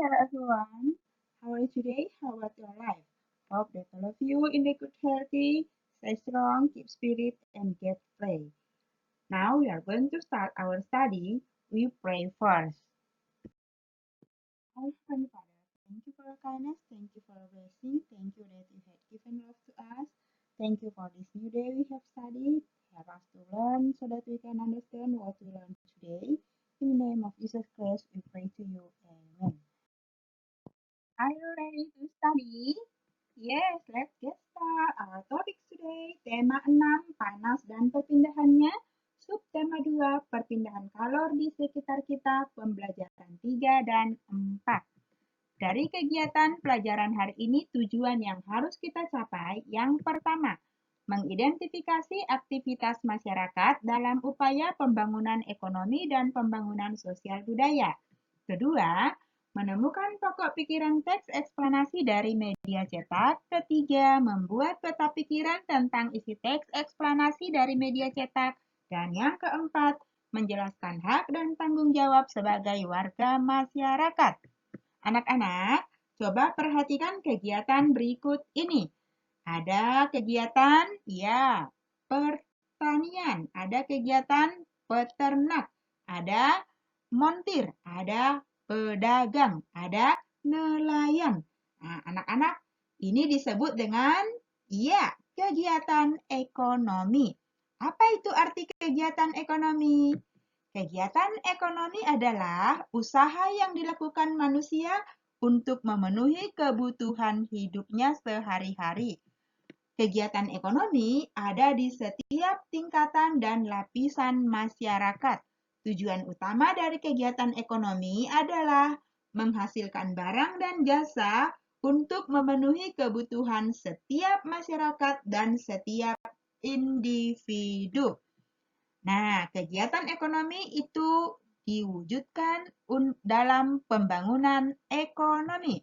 hello everyone. How are you today? How about your life? Hope that all of you in a good healthy, stay strong, keep spirit, and get play. Now we are going to start our study. We pray first. Our Heavenly Father, thank you for your kindness, thank you for your blessing, thank you that you had given love to us. Thank you for this new day we have studied. Help us to learn so that we can understand what we learned today. In the name of Jesus Christ, we pray to you. Amen. Are you ready to study? Yes, let's get started. Our topic today, tema 6, panas dan perpindahannya. Subtema 2, perpindahan kalor di sekitar kita, pembelajaran 3 dan 4. Dari kegiatan pelajaran hari ini, tujuan yang harus kita capai, yang pertama, mengidentifikasi aktivitas masyarakat dalam upaya pembangunan ekonomi dan pembangunan sosial budaya. Kedua, menemukan pokok pikiran teks eksplanasi dari media cetak. Ketiga, membuat peta pikiran tentang isi teks eksplanasi dari media cetak. Dan yang keempat, menjelaskan hak dan tanggung jawab sebagai warga masyarakat. Anak-anak, coba perhatikan kegiatan berikut ini. Ada kegiatan, ya, pertanian. Ada kegiatan peternak. Ada montir. Ada pedagang, ada nelayan. Nah, anak-anak, ini disebut dengan, ya, kegiatan ekonomi. Apa itu arti kegiatan ekonomi? Kegiatan ekonomi adalah usaha yang dilakukan manusia untuk memenuhi kebutuhan hidupnya sehari-hari. Kegiatan ekonomi ada di setiap tingkatan dan lapisan masyarakat. Tujuan utama dari kegiatan ekonomi adalah menghasilkan barang dan jasa untuk memenuhi kebutuhan setiap masyarakat dan setiap individu. Nah, kegiatan ekonomi itu diwujudkan dalam pembangunan ekonomi.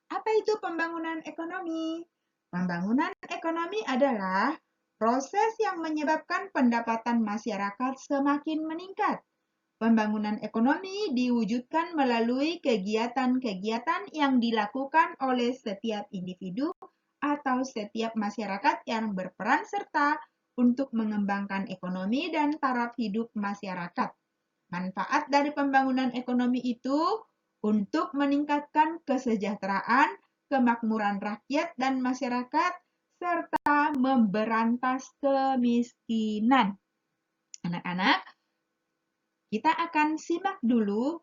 Apa itu pembangunan ekonomi? Pembangunan ekonomi adalah proses yang menyebabkan pendapatan masyarakat semakin meningkat. Pembangunan ekonomi diwujudkan melalui kegiatan-kegiatan yang dilakukan oleh setiap individu atau setiap masyarakat yang berperan serta untuk mengembangkan ekonomi dan taraf hidup masyarakat. Manfaat dari pembangunan ekonomi itu untuk meningkatkan kesejahteraan, kemakmuran rakyat dan masyarakat, serta memberantas kemiskinan. Anak-anak, kita akan simak dulu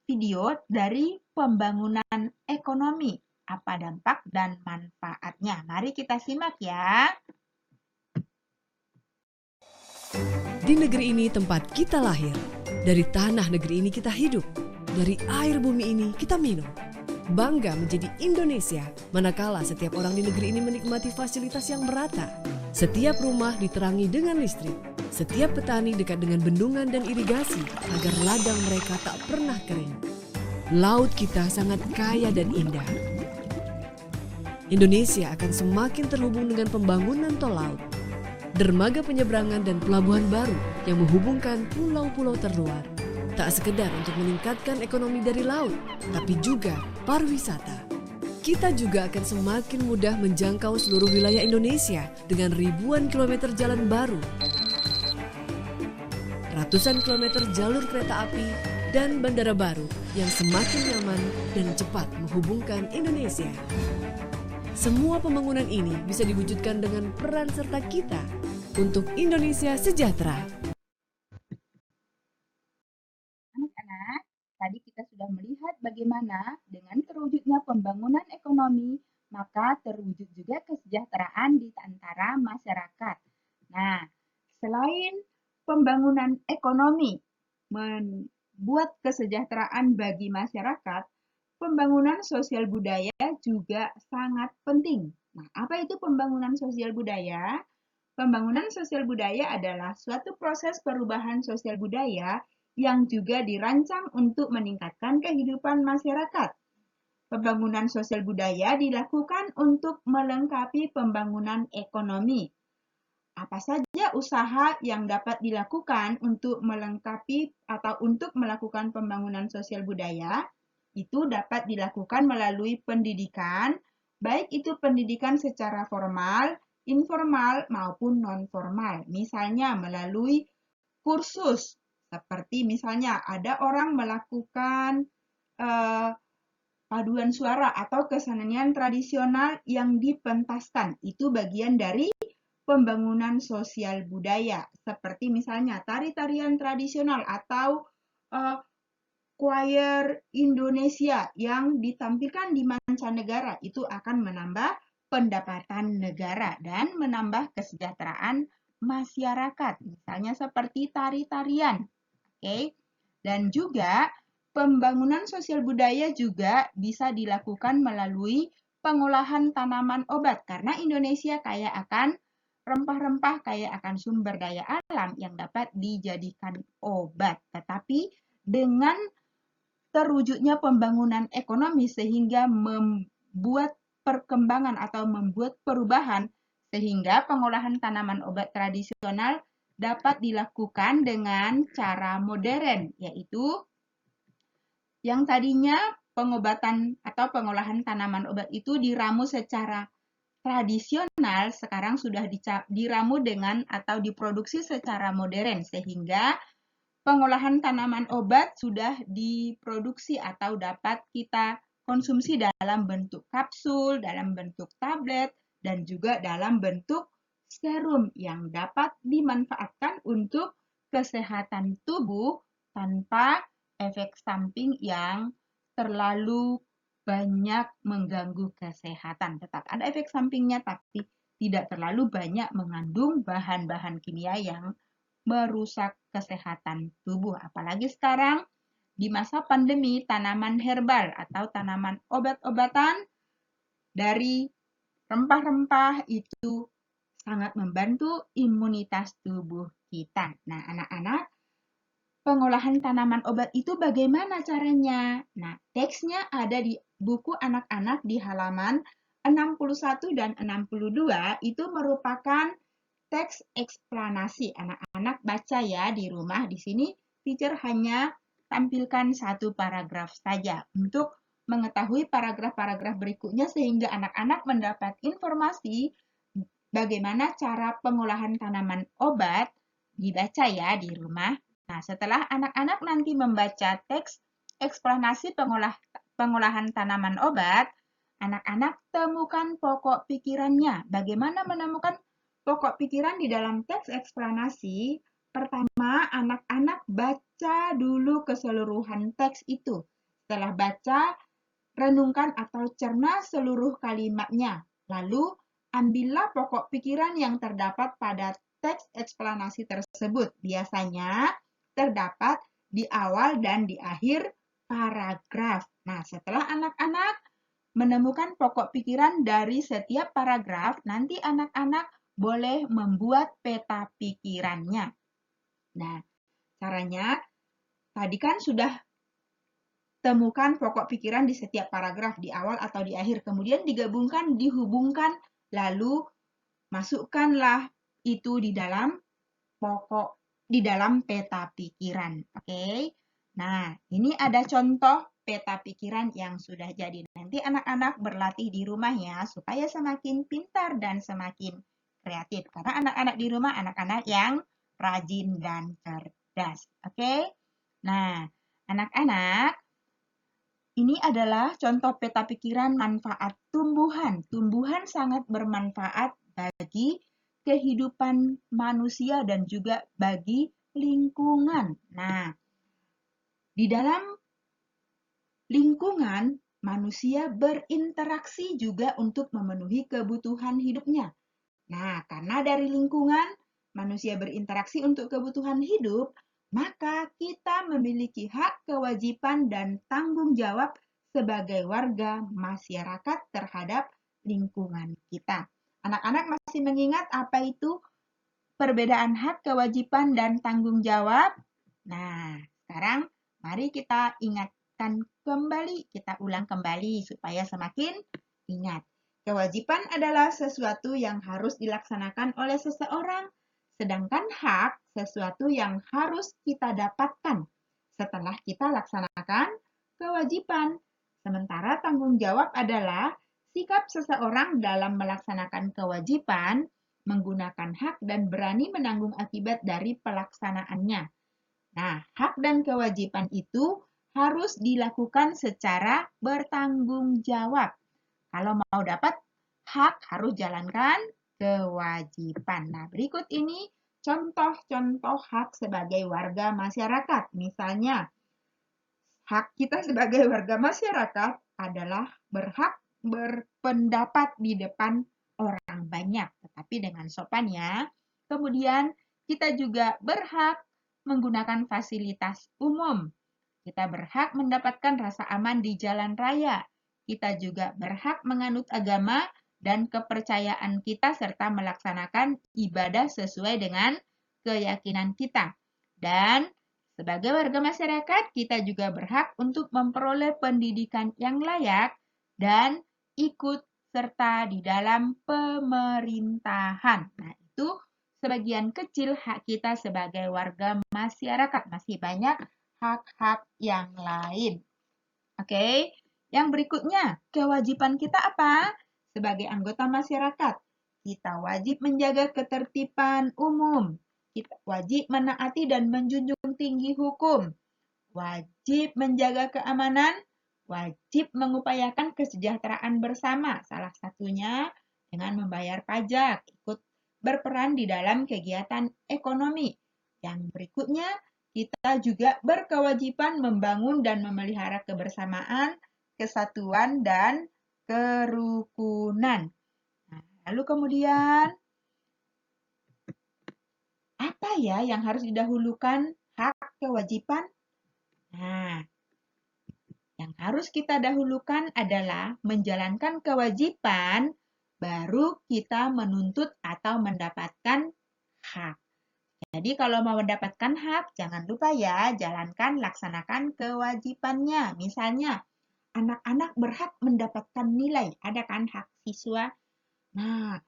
video dari pembangunan ekonomi. Apa dampak dan manfaatnya? Mari kita simak ya. Di negeri ini tempat kita lahir. Dari tanah negeri ini kita hidup. Dari air bumi ini kita minum. Bangga menjadi Indonesia, manakala setiap orang di negeri ini menikmati fasilitas yang merata. Setiap rumah diterangi dengan listrik. Setiap petani dekat dengan bendungan dan irigasi agar ladang mereka tak pernah kering. Laut kita sangat kaya dan indah. Indonesia akan semakin terhubung dengan pembangunan tol laut, dermaga penyeberangan dan pelabuhan baru yang menghubungkan pulau-pulau terluar. Tak sekedar untuk meningkatkan ekonomi dari laut, tapi juga pariwisata. Kita juga akan semakin mudah menjangkau seluruh wilayah Indonesia dengan ribuan kilometer jalan baru, ratusan kilometer jalur kereta api, dan bandara baru yang semakin nyaman dan cepat menghubungkan Indonesia. Semua pembangunan ini bisa diwujudkan dengan peran serta kita untuk Indonesia sejahtera. Anak-anak, tadi kita sudah melihat bagaimana dengan terwujudnya pembangunan ekonomi, maka terwujud juga kesejahteraan di antara masyarakat. Nah, selain pembangunan ekonomi membuat kesejahteraan bagi masyarakat, pembangunan sosial budaya juga sangat penting. Nah, apa itu pembangunan sosial budaya? Pembangunan sosial budaya adalah suatu proses perubahan sosial budaya yang juga dirancang untuk meningkatkan kehidupan masyarakat. Pembangunan sosial budaya dilakukan untuk melengkapi pembangunan ekonomi. Apa saja usaha yang dapat dilakukan untuk melengkapi atau untuk melakukan pembangunan sosial budaya? itu dapat dilakukan melalui pendidikan, baik itu pendidikan secara formal, informal, maupun non-formal. Misalnya melalui kursus, seperti misalnya ada orang melakukan paduan suara atau kesenian tradisional yang dipentaskan. Itu bagian dari pembangunan sosial budaya, seperti misalnya tari-tarian tradisional atau choir Indonesia yang ditampilkan di mancanegara. Itu akan menambah pendapatan negara dan menambah kesejahteraan masyarakat. Misalnya seperti tari-tarian. Oke. Dan juga pembangunan sosial budaya juga bisa dilakukan melalui pengolahan tanaman obat karena Indonesia kaya akan rempah-rempah, kaya akan sumber daya alam yang dapat dijadikan obat. Tetapi dengan terwujudnya pembangunan ekonomi sehingga membuat perkembangan atau membuat perubahan sehingga pengolahan tanaman obat tradisional dapat dilakukan dengan cara modern, yaitu yang tadinya pengobatan atau pengolahan tanaman obat itu diramu secara tradisional, sekarang sudah diramu dengan atau diproduksi secara modern, sehingga pengolahan tanaman obat sudah diproduksi atau dapat kita konsumsi dalam bentuk kapsul, dalam bentuk tablet, dan juga dalam bentuk serum yang dapat dimanfaatkan untuk kesehatan tubuh tanpa efek samping yang terlalu banyak mengganggu kesehatan. Tetap ada efek sampingnya, tapi tidak terlalu banyak mengandung bahan-bahan kimia yang merusak kesehatan tubuh. Apalagi sekarang di masa pandemi, tanaman herbal atau tanaman obat-obatan dari rempah-rempah itu sangat membantu imunitas tubuh kita. Nah, anak-anak, pengolahan tanaman obat itu bagaimana caranya? Nah, teksnya ada di buku anak-anak di halaman 61 dan 62 itu merupakan teks eksplanasi. Anak-anak baca ya di rumah. Di sini teacher hanya tampilkan satu paragraf saja untuk mengetahui paragraf-paragraf berikutnya sehingga anak-anak mendapat informasi bagaimana cara pengolahan tanaman obat dibaca ya di rumah. Nah, setelah anak-anak nanti membaca teks eksplanasi pengolahan tanaman obat, anak-anak temukan pokok pikirannya. Bagaimana menemukan pokok pikiran di dalam teks eksplanasi? Pertama, anak-anak baca dulu keseluruhan teks itu. Setelah baca, renungkan atau cerna seluruh kalimatnya. Lalu, ambillah pokok pikiran yang terdapat pada teks eksplanasi tersebut. Biasanya terdapat di awal dan di akhir paragraf. Nah, setelah anak-anak menemukan pokok pikiran dari setiap paragraf, nanti anak-anak boleh membuat peta pikirannya. Nah, caranya tadi kan sudah temukan pokok pikiran di setiap paragraf, di awal atau di akhir. Kemudian digabungkan, dihubungkan, lalu masukkanlah itu di dalam peta pikiran. Oke. Nah, ini ada contoh peta pikiran yang sudah jadi. Nanti anak-anak berlatih di rumah ya, supaya semakin pintar dan semakin kreatif. Karena anak-anak di rumah anak-anak yang rajin dan cerdas. Oke. Nah, anak-anak, ini adalah contoh peta pikiran manfaat tumbuhan. Tumbuhan sangat bermanfaat bagi kehidupan manusia dan juga bagi lingkungan. Nah, di dalam lingkungan, manusia berinteraksi juga untuk memenuhi kebutuhan hidupnya. Nah, karena dari lingkungan, manusia berinteraksi untuk kebutuhan hidup, maka kita memiliki hak, kewajiban, dan tanggung jawab sebagai warga masyarakat terhadap lingkungan kita. Anak-anak masih mengingat apa itu perbedaan hak, kewajiban, dan tanggung jawab? Nah, sekarang mari kita ingatkan kembali, kita ulang kembali supaya semakin ingat. Kewajiban adalah sesuatu yang harus dilaksanakan oleh seseorang, sedangkan hak sesuatu yang harus kita dapatkan setelah kita laksanakan kewajiban. Sementara tanggung jawab adalah sikap seseorang dalam melaksanakan kewajiban, menggunakan hak dan berani menanggung akibat dari pelaksanaannya. Nah, hak dan kewajiban itu harus dilakukan secara bertanggung jawab. Kalau mau dapat hak, harus jalankan kewajiban. Nah, berikut ini contoh-contoh hak sebagai warga masyarakat. Misalnya, hak kita sebagai warga masyarakat adalah berhak berpendapat di depan orang banyak, tetapi dengan sopan ya. Kemudian, kita juga berhak menggunakan fasilitas umum. Kita berhak mendapatkan rasa aman di jalan raya. Kita juga berhak menganut agama dan kepercayaan kita serta melaksanakan ibadah sesuai dengan keyakinan kita. Dan sebagai warga masyarakat, kita juga berhak untuk memperoleh pendidikan yang layak dan ikut serta di dalam pemerintahan. Nah, itu sebagian kecil hak kita sebagai warga masyarakat. Masih banyak hak-hak yang lain. Oke, yang berikutnya, kewajiban kita apa? Sebagai anggota masyarakat, kita wajib menjaga ketertiban umum. Kita wajib menaati dan menjunjung tinggi hukum. Wajib menjaga keamanan, wajib mengupayakan kesejahteraan bersama. Salah satunya dengan membayar pajak, ikut berperan di dalam kegiatan ekonomi. Yang berikutnya, kita juga berkewajiban membangun dan memelihara kebersamaan, kesatuan, dan kerukunan. Nah, lalu kemudian, apa ya yang harus didahulukan? Hak, kewajiban? Nah, yang harus kita dahulukan adalah menjalankan kewajiban, baru kita menuntut atau mendapatkan hak. Jadi kalau mau mendapatkan hak, jangan lupa ya, jalankan, laksanakan kewajibannya. Misalnya, anak-anak berhak mendapatkan nilai. Ada kan hak siswa? Nah,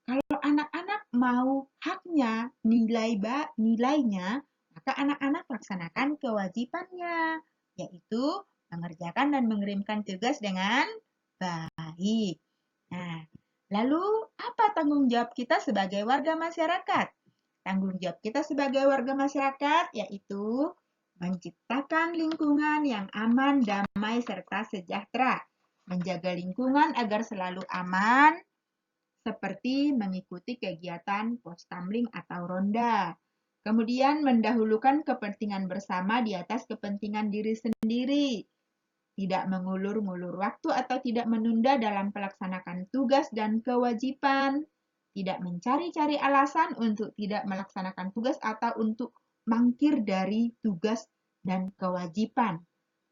kalau anak-anak mau haknya, nilainya, maka anak-anak laksanakan kewajibannya, yaitu mengerjakan dan mengirimkan tugas dengan baik. Nah, lalu apa tanggung jawab kita sebagai warga masyarakat? Tanggung jawab kita sebagai warga masyarakat yaitu menciptakan lingkungan yang aman, damai, serta sejahtera. Menjaga lingkungan agar selalu aman, seperti mengikuti kegiatan postamling atau ronda. Kemudian mendahulukan kepentingan bersama di atas kepentingan diri sendiri. Tidak mengulur-ngulur waktu atau tidak menunda dalam melaksanakan tugas dan kewajiban. Tidak mencari-cari alasan untuk tidak melaksanakan tugas atau untuk mangkir dari tugas dan kewajiban.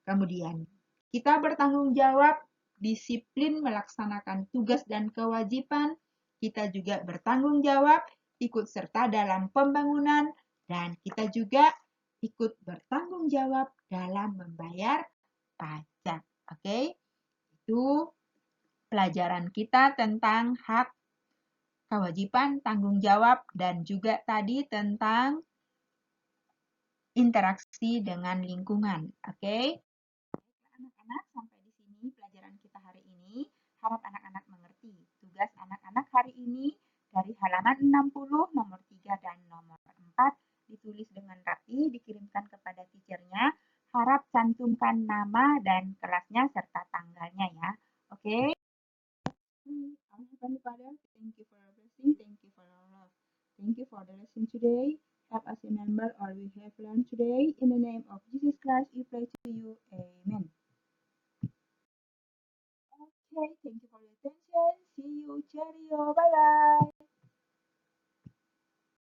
Kemudian, kita bertanggung jawab, disiplin melaksanakan tugas dan kewajiban. Kita juga bertanggung jawab, ikut serta dalam pembangunan, dan kita juga ikut bertanggung jawab dalam membayar pajak. Oke, itu pelajaran kita tentang hak, kewajiban, tanggung jawab, dan juga tadi tentang interaksi dengan lingkungan. Oke, anak-anak, sampai di sini pelajaran kita hari ini. Harap anak-anak mengerti. Tugas anak-anak hari ini dari halaman 60, nomor 3 dan nomor 4 ditulis dengan rapi, dikirimkan kepada teachernya. Harap cantumkan nama dan kelasnya serta tanggalnya ya. Oke. Heavenly Father, thank you for your blessing, thank you for your love. Thank you for the lesson today. Help us remember all we have learned today. In the name of Jesus Christ, we pray to you. Amen. Okay, thank you for your attention. See you. Cheerio. Bye-bye.